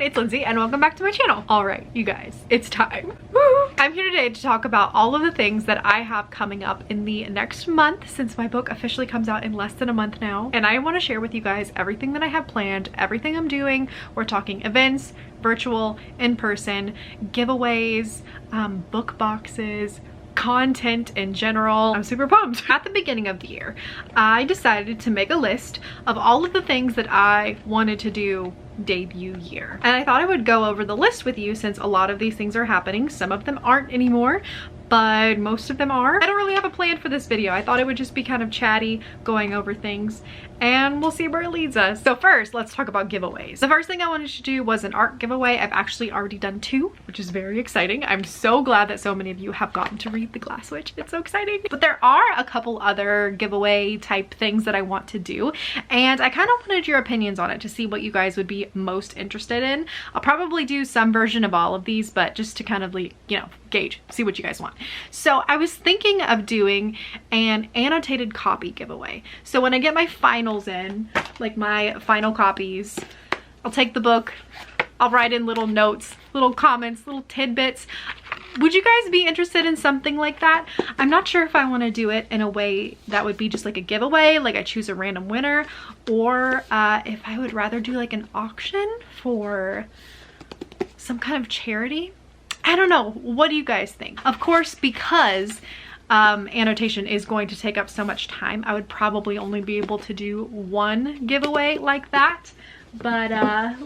it's Lindsay and welcome back to my channel. All right, you guys, it's time. Woo! I'm here today to talk about all of the things that I have coming up in the next month since my book officially comes out in less than a month now. And I want to share with you guys everything that I have planned, everything I'm doing. We're talking events, virtual, in person, giveaways, book boxes, content in general. I'm super pumped. At the beginning of the year, I decided to make a list of all of the things that I wanted to do debut year. And I thought I would go over the list with you since a lot of these things are happening. Some of them aren't anymore, but most of them are. I don't really have a plan for this video. I thought it would just be kind of chatty, going over things, and we'll see where it leads us. So first, let's talk about giveaways. The first thing I wanted to do was an art giveaway. I've actually already done 2, which is very exciting. I'm so glad that so many of you have gotten to read The Glass Witch. It's so exciting. But there are a couple other giveaway type things that I want to do, and I kind of wanted your opinions on it to see what you guys would be most interested in. I'll probably do some version of all of these, but just to kind of, you know, gauge, see what you guys want. So I was thinking of doing an annotated copy giveaway. So when I get my finals in, like my final copies, I'll take the book, I'll write in little notes, little comments, little tidbits. Would you guys be interested in something like that? I'm not sure if I want to do it in a way that would be just like a giveaway, like I choose a random winner, or if I would rather do like an auction for some kind of charity. I don't know. What do you guys think? Of course, because annotation is going to take up so much time, I would probably only be able to do one giveaway like that. But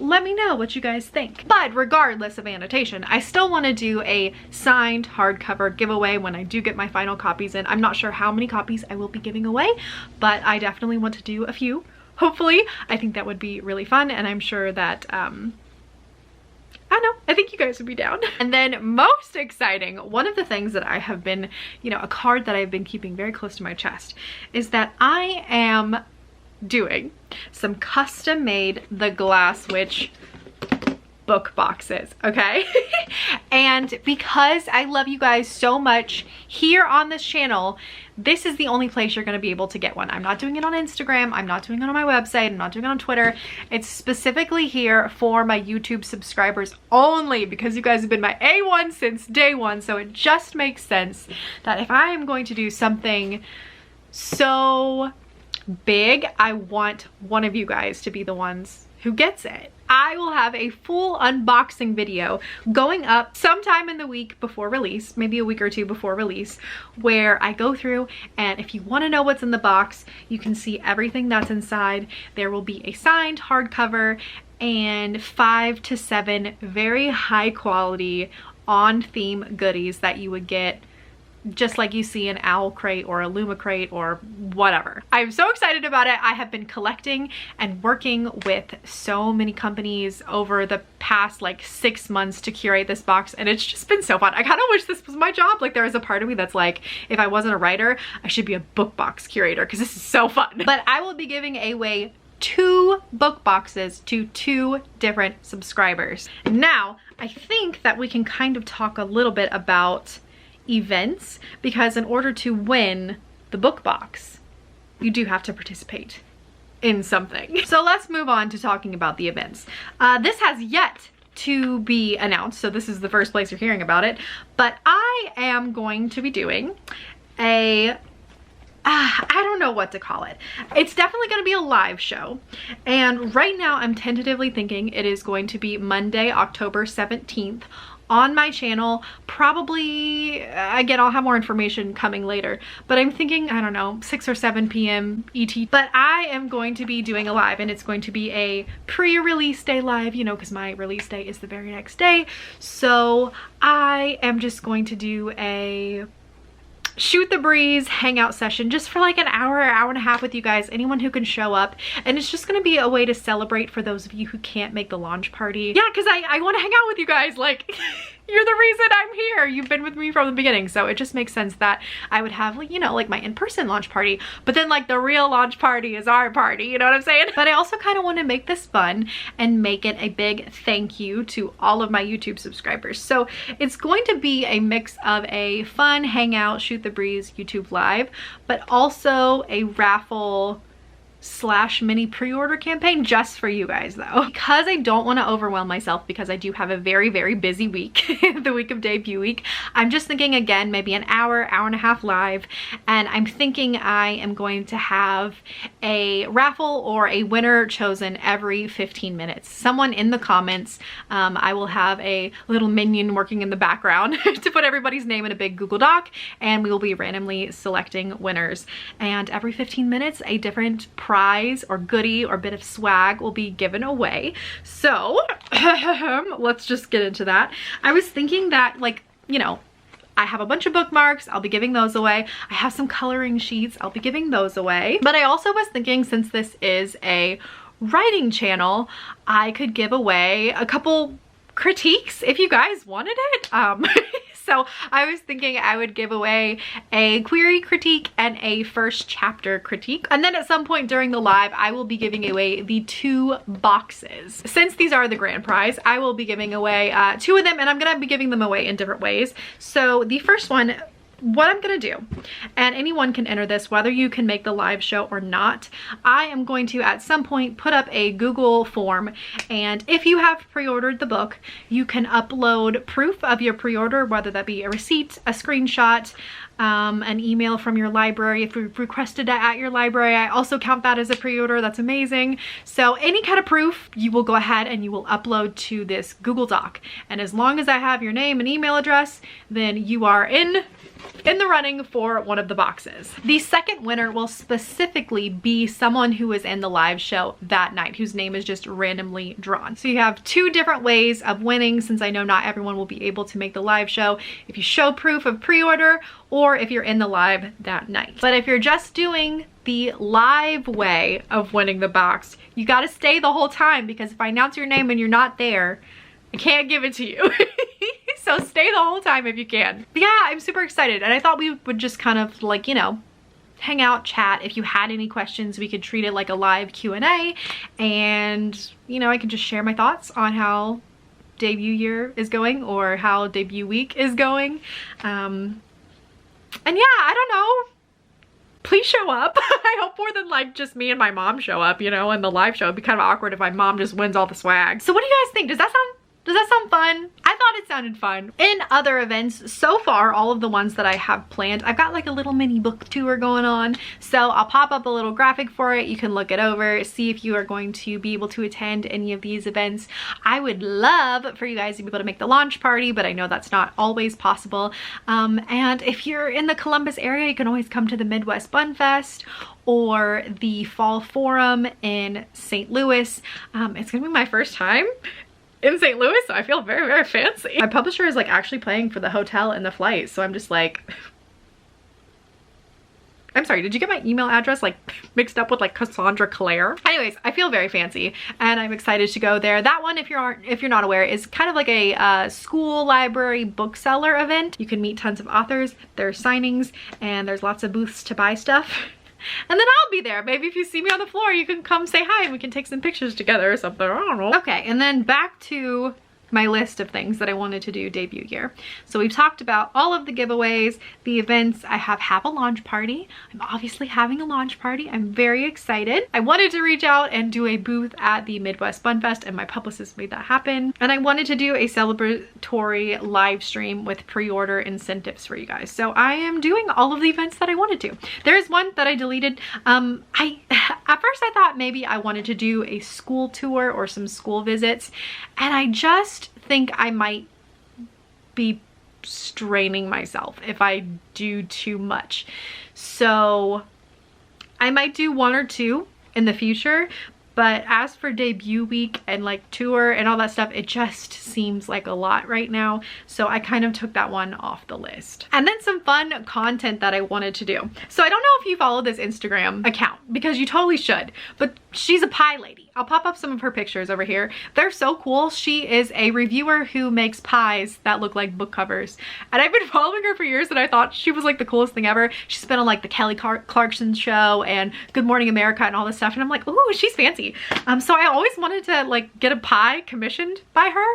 let me know what you guys think. But regardless of annotation, I still want to do a signed hardcover giveaway when I do get my final copies in. I'm not sure how many copies I will be giving away, but I definitely want to do a few. Hopefully. I think that would be really fun, and I'm sure that I don't know, I think you guys would be down. And then most exciting, one of the things that I have been, you know, a card that I've been keeping very close to my chest is that I am doing some custom made The Glass Witch book boxes, okay? And because I love you guys so much here on this channel, this is the only place you're going to be able to get one. I'm not doing it on Instagram, I'm not doing it on my website, I'm not doing it on Twitter. It's specifically here for my YouTube subscribers only, because you guys have been my A1 since day one. So it just makes sense that if I am going to do something so big, I want one of you guys to be the ones who gets it. I will have a full unboxing video going up sometime in the week before release, maybe a week or 2 before release, where I go through, and if you want to know what's in the box, you can see everything that's inside. There will be a signed hardcover and 5 to 7 very high quality on theme goodies that you would get just like you see an Owl Crate or a Luma Crate or whatever. I'm so excited about it. I have been collecting and working with so many companies over the past like 6 months to curate this box, and it's just been so fun. I kind of wish this was my job. Like, there is a part of me that's like, if I wasn't a writer, I should be a book box curator because this is so fun. But I will be giving away 2 book boxes to 2 different subscribers. Now, I think that we can kind of talk a little bit about events, because in order to win the book box, you do have to participate in something. So let's move on to talking about the events. This has yet to be announced, so this is the first place you're hearing about it, but I am going to be doing a I don't know what to call it. It's definitely going to be a live show, and right now I'm tentatively thinking it is going to be Monday, October 17th on my channel. Probably, again, I'll have more information coming later, but I'm thinking, I don't know, 6 or 7 p.m. ET. But I am going to be doing a live, and it's going to be a pre-release day live, you know, because my release day is the very next day. So I am just going to do a shoot the breeze hangout session just for like an hour and a half with you guys, anyone who can show up. And it's just gonna be a way to celebrate for those of you who can't make the launch party. Yeah, because I want to hang out with you guys. Like, you're the reason I'm here. You've been with me from the beginning. So it just makes sense that I would have, like, you know, like my in-person launch party, but then like the real launch party is our party, you know what I'm saying? But I also kind of want to make this fun and make it a big thank you to all of my YouTube subscribers. So it's going to be a mix of a fun hangout, shoot the breeze YouTube live, but also a raffle slash mini pre-order campaign just for you guys though. Because I don't want to overwhelm myself, because I do have a very, very busy week, the week of debut week, I'm just thinking again, maybe an hour and a half live, and I'm thinking I am going to have a raffle or a winner chosen every 15 minutes. Someone in the comments, I will have a little minion working in the background to put everybody's name in a big Google Doc, and we will be randomly selecting winners. And every 15 minutes, a different prize or goodie or bit of swag will be given away. So let's just get into that. I was thinking that, like, you know, I have a bunch of bookmarks, I'll be giving those away. I have some coloring sheets, I'll be giving those away. But I also was thinking, since this is a writing channel, I could give away a couple critiques if you guys wanted it. So I was thinking I would give away a query critique and a first chapter critique. And then at some point during the live, I will be giving away the 2 boxes. Since these are the grand prize, I will be giving away 2 of them, and I'm gonna be giving them away in different ways. So the first one, what I'm gonna do, and anyone can enter this whether you can make the live show or not, I am going to at some point put up a Google form, and if you have pre-ordered the book, you can upload proof of your pre-order, whether that be a receipt, a screenshot, an email from your library if you requested it at your library. I also count that as a pre-order. That's amazing. So any kind of proof, you will go ahead and you will upload to this Google Doc, and as long as I have your name and email address, then you are in the running for one of the boxes. The second winner will specifically be someone who was in the live show that night, whose name is just randomly drawn. So you have 2 different ways of winning, since I know not everyone will be able to make the live show if you show proof of pre-order or if you're in the live that night. But if you're just doing the live way of winning the box, you got to stay the whole time, because if I announce your name and you're not there, I can't give it to you. So stay the whole time if you can. But yeah, I'm super excited, and I thought we would just kind of, like, you know, hang out, chat. If you had any questions, we could treat it like a live Q&A, and, you know, I could just share my thoughts on how debut year is going or how debut week is going. And yeah, I don't know. Please show up. I hope more than like just me and my mom show up, you know, in the live show. It'd be kind of awkward if my mom just wins all the swag. So what do you guys think? Does that sound fun? I thought it sounded fun. In other events, so far, all of the ones that I have planned, I've got like a little mini book tour going on. So I'll pop up a little graphic for it. You can look it over, see if you are going to be able to attend any of these events. I would love for you guys to be able to make the launch party, but I know that's not always possible. And if you're in the Columbus area, you can always come to the Midwest Bun Fest or the Fall Forum in St. Louis. It's gonna be my first time in St. Louis, so I feel very, very fancy. My publisher is like actually paying for the hotel and the flight, so I'm just like, I'm sorry, did you get my email address like mixed up with like Cassandra Clare? Anyways, I feel very fancy and I'm excited to go there. That one, if you're not aware, is kind of like a school library bookseller event. You can meet tons of authors, there's signings, and there's lots of booths to buy stuff. And then I'll be there. Maybe if you see me on the floor, you can come say hi and we can take some pictures together or something. I don't know. Okay, and then back to my list of things that I wanted to do debut year. So we've talked about all of the giveaways, the events. I have a launch party. I'm obviously having a launch party. I'm very excited. I wanted to reach out and do a booth at the Midwest Bun Fest, and my publicist made that happen. And I wanted to do a celebratory live stream with pre-order incentives for you guys. So I am doing all of the events that I wanted to. There's one that I deleted. At first I thought maybe I wanted to do a school tour or some school visits, and I just think I might be straining myself if I do too much. So I might do 1 or 2 in the future, but as for debut week and like tour and all that stuff, it just seems like a lot right now. So I kind of took that one off the list. And then some fun content that I wanted to do. So I don't know if you follow this Instagram account, because you totally should, but she's a pie lady. I'll pop up some of her pictures over here. They're so cool. She is a reviewer who makes pies that look like book covers. And I've been following her for years, and I thought she was like the coolest thing ever. She's been on like the Kelly Clarkson show and Good Morning America and all this stuff. And I'm like, ooh, she's fancy. So I always wanted to like get a pie commissioned by her.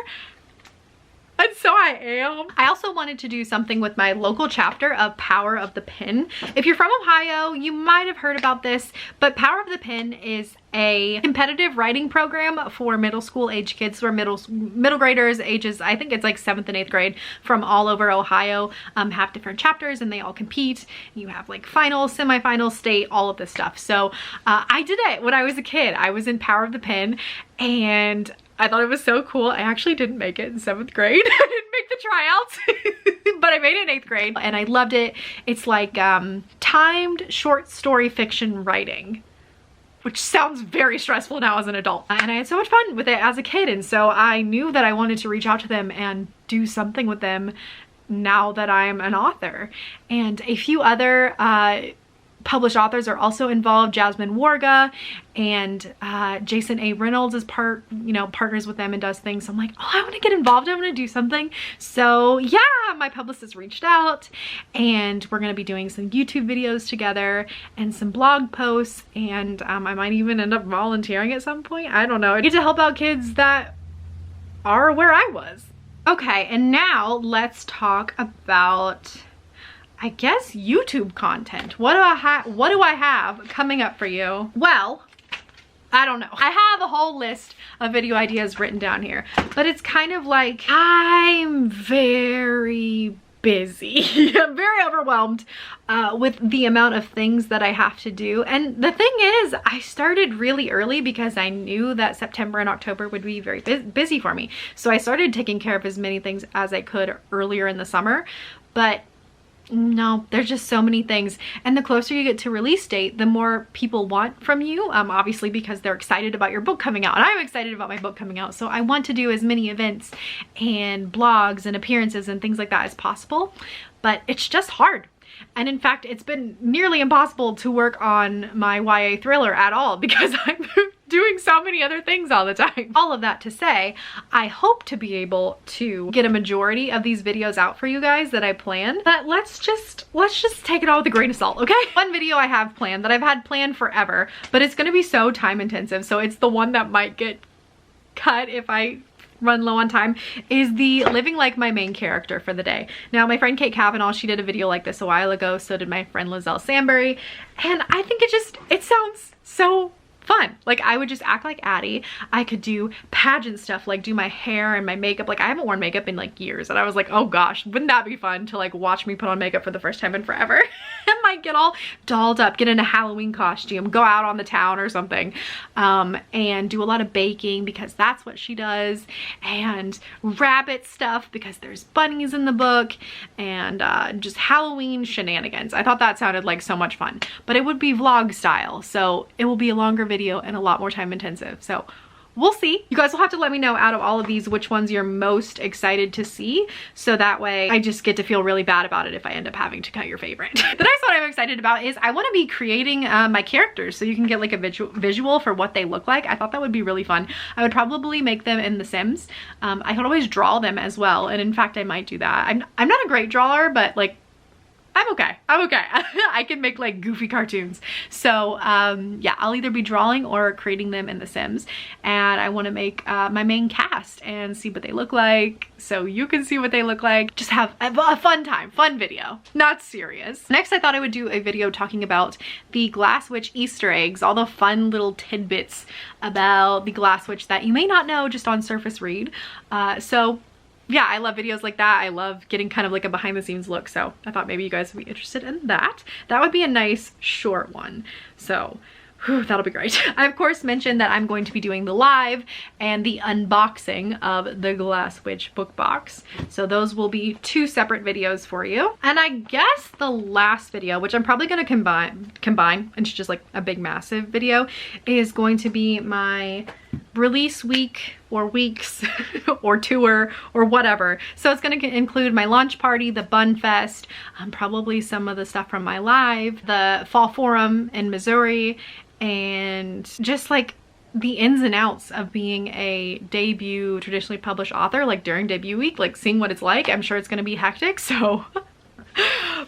And so I am. I also wanted to do something with my local chapter of Power of the Pen. If you're from Ohio, you might have heard about this, but Power of the Pen is a competitive writing program for middle school age kids who are middle graders ages, I think it's like 7th and 8th grade, from all over Ohio, have different chapters and they all compete. You have like finals, semifinals, state, all of this stuff. So I did it when I was a kid. I was in Power of the Pen and I thought it was so cool. I actually didn't make it in 7th grade. I didn't make the tryouts, but I made it in 8th grade and I loved it. It's like timed short story fiction writing, which sounds very stressful now as an adult. And I had so much fun with it as a kid. And so I knew that I wanted to reach out to them and do something with them now that I'm an author. And a few other published authors are also involved. Jasmine Warga and Jason A. Reynolds is partners with them and does things. So I'm like, oh, I want to get involved. I want to do something. So yeah, my publicist reached out and we're going to be doing some YouTube videos together and some blog posts. And I might even end up volunteering at some point. I don't know. I get to help out kids that are where I was. Okay, and now let's talk about, I guess, YouTube content. What do I have coming up for you? Well, I don't know. I have a whole list of video ideas written down here, but it's kind of like I'm very busy. I'm very overwhelmed with the amount of things that I have to do. And the thing is, I started really early because I knew that September and October would be very busy for me. So I started taking care of as many things as I could earlier in the summer, but no, there's just so many things. And the closer you get to release date, the more people want from you, obviously because they're excited about your book coming out. And I'm excited about my book coming out. So I want to do as many events and blogs and appearances and things like that as possible. But it's just hard. And in fact, it's been nearly impossible to work on my YA thriller at all because I'm doing so many other things all the time. All of that to say, I hope to be able to get a majority of these videos out for you guys that I planned. But let's just take it all with a grain of salt, okay? One video I have planned that I've had planned forever, but it's gonna be so time intensive, so it's the one that might get cut if I run low on time, is the living like my main character for the day. Now, my friend Kate Kavanaugh, she did a video like this a while ago, so did my friend Lizelle Sambury, and I think it sounds so fun. Like, I would just act like Addie. I could do pageant stuff, like do my hair and my makeup. Like, I haven't worn makeup in like years, and I was like, oh gosh, wouldn't that be fun to like watch me put on makeup for the first time in forever? And like get all dolled up, get in a Halloween costume, go out on the town or something, and do a lot of baking because that's what she does, and rabbit stuff because there's bunnies in the book, and just Halloween shenanigans. I thought that sounded like so much fun, but it would be vlog style, so it will be a longer video and a lot more time intensive. So we'll see. You guys will have to let me know out of all of these which ones you're most excited to see, so that way I just get to feel really bad about it if I end up having to cut your favorite. The next one I'm excited about is I want to be creating my characters so you can get like a visual for what they look like. I thought that would be really fun. I would probably make them in The Sims. I could always draw them as well, and in fact I might do that. I'm not a great drawer, but like I'm okay. I can make like goofy cartoons. So yeah, I'll either be drawing or creating them in The Sims. And I want to make my main cast and see what they look like so you can see what they look like. Just have a fun time, fun video, not serious. Next, I thought I would do a video talking about the Glass Witch Easter eggs, all the fun little tidbits about the Glass Witch that you may not know just on surface read. So yeah, I love videos like that. I love getting kind of like a behind the scenes look. So I thought maybe you guys would be interested in that. That would be a nice short one. So whew, that'll be great. I of course mentioned that I'm going to be doing the live and the unboxing of the Glass Witch book box. So those will be two separate videos for you. And I guess the last video, which I'm probably going to combine into just like a big massive video, is going to be my release week or weeks or tour or whatever. So it's going to include my launch party, the Bun Fest, probably some of the stuff from my live, the Fall Forum in Missouri, and just like the ins and outs of being a debut traditionally published author, like during debut week, like seeing what it's like. I'm sure it's going to be hectic, so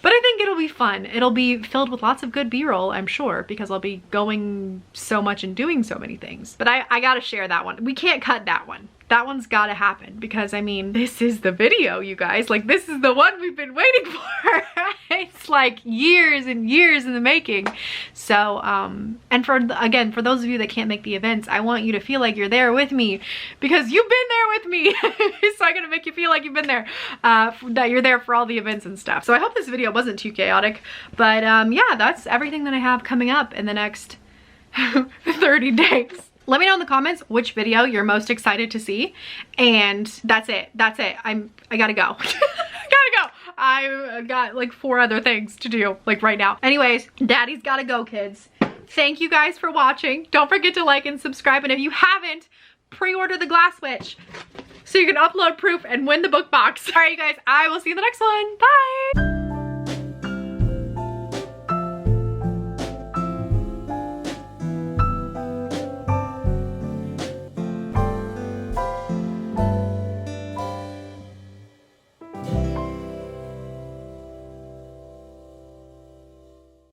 But I think it'll be fun. It'll be filled with lots of good B-roll, I'm sure, because I'll be going so much and doing so many things. But I gotta share that one. We can't cut that one. That one's gotta happen because I mean, this is the video, you guys. Like, this is the one we've been waiting for. It's like years and years in the making. So, and again, for those of you that can't make the events, I want you to feel like you're there with me because you've been there with me. So I'm gonna make you feel like you've been there, that you're there for all the events and stuff. So I hope this video wasn't too chaotic, but yeah, that's everything that I have coming up in the next 30 days. Let me know in the comments which video you're most excited to see. And that's it. That's it. I gotta go. I gotta go. I've got like 4 other things to do like right now. Anyways, daddy's gotta go, kids. Thank you guys for watching. Don't forget to like and subscribe. And if you haven't, pre-order the Glass Witch so you can upload proof and win the book box. All right, you guys, I will see you in the next one. Bye.